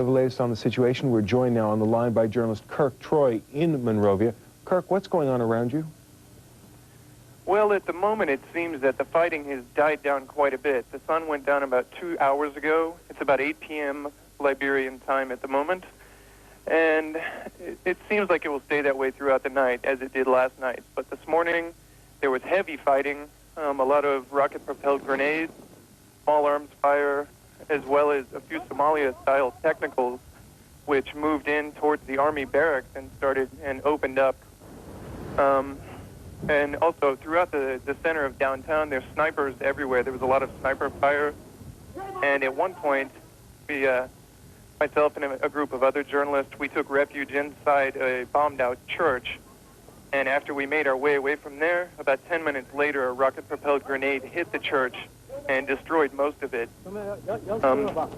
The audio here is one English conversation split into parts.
For the latest on the situation, we're joined now on the line by journalist Kirk Troy in Monrovia. Kirk, what's going on around you? Well, at the moment, it seems that the fighting has died down quite a bit. The sun went down about 2 hours ago. It's about 8 p.m. Liberian time at the moment. And it seems like it will stay that way throughout the night, as it did last night. But this morning, there was heavy fighting, a lot of rocket-propelled grenades, small arms fire, as well as a few Somalia-style technicals, which moved in towards the army barracks and opened up. And also, throughout the center of downtown, there's snipers everywhere. There was a lot of sniper fire. And at one point, myself and a group of other journalists, we took refuge inside a bombed-out church. And after we made our way away from there, about 10 minutes later, a rocket-propelled grenade hit the church and destroyed most of it.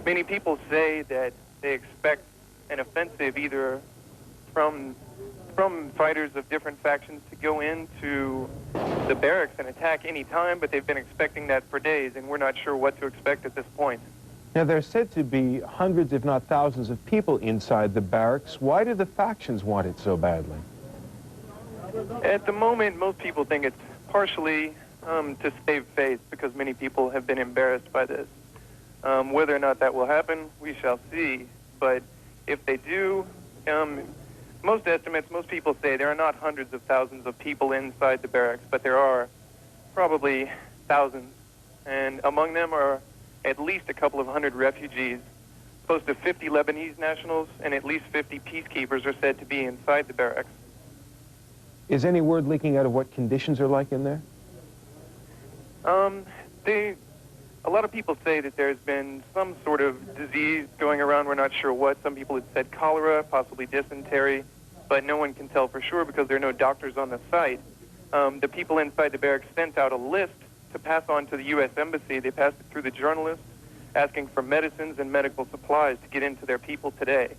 Many people say that they expect an offensive either from fighters of different factions to go into the barracks and attack any time, but they've been expecting that for days, and we're not sure what to expect at this point. Now, there's said to be hundreds, if not thousands, of people inside the barracks. Why do the factions want it so badly? At the moment, most people think it's partially to save face, because many people have been embarrassed by this. Whether or not that will happen, we shall see. But if they do, most estimates, most people say there are not hundreds of thousands of people inside the barracks, but there are probably thousands. And among them are at least a couple of hundred refugees. Close to 50 Lebanese nationals and at least 50 peacekeepers are said to be inside the barracks. Is any word leaking out of what conditions are like in there? A lot of people say that there's been some sort of disease going around. We're not sure what. Some people had said cholera, possibly dysentery, but no one can tell for sure because there are no doctors on the site. The people inside the barracks sent out a list to pass on to the U.S. Embassy. They passed it through the journalists, asking for medicines and medical supplies to get into their people today.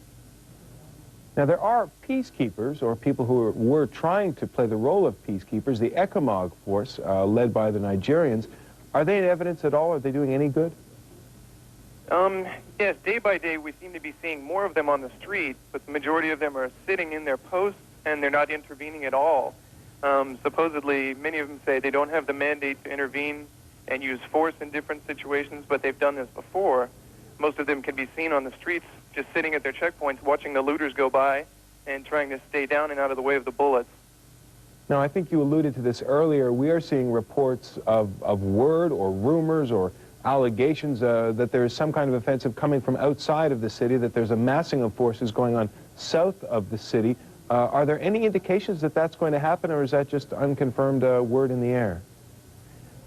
Now, there are peacekeepers, or people who were trying to play the role of peacekeepers, the ECOMOG force, led by the Nigerians. Are they in evidence at all? Are they doing any good? Yes, day by day we seem to be seeing more of them on the street, but the majority of them are sitting in their posts and they're not intervening at all. Supposedly, many of them say they don't have the mandate to intervene and use force in different situations, but they've done this before. Most of them can be seen on the streets just sitting at their checkpoints, watching the looters go by and trying to stay down and out of the way of the bullets. Now, I think you alluded to this earlier. We are seeing reports of word or rumors or allegations that there is some kind of offensive coming from outside of the city, that there's a massing of forces going on south of the city. Are there any indications that that's going to happen, or is that just unconfirmed word in the air?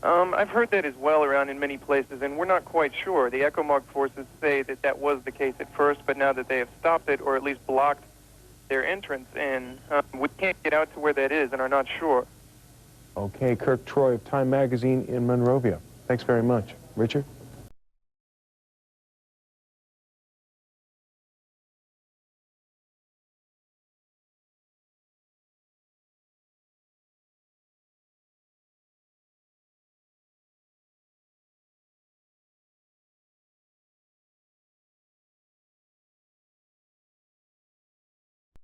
I've heard that as well around in many places, and we're not quite sure. The ECOMOG forces say that that was the case at first, but now that they have stopped it, or at least blocked their entrance in, we can't get out to where that is and are not sure. Okay, Kirk Troy of Time Magazine in Monrovia. Thanks very much. Richard?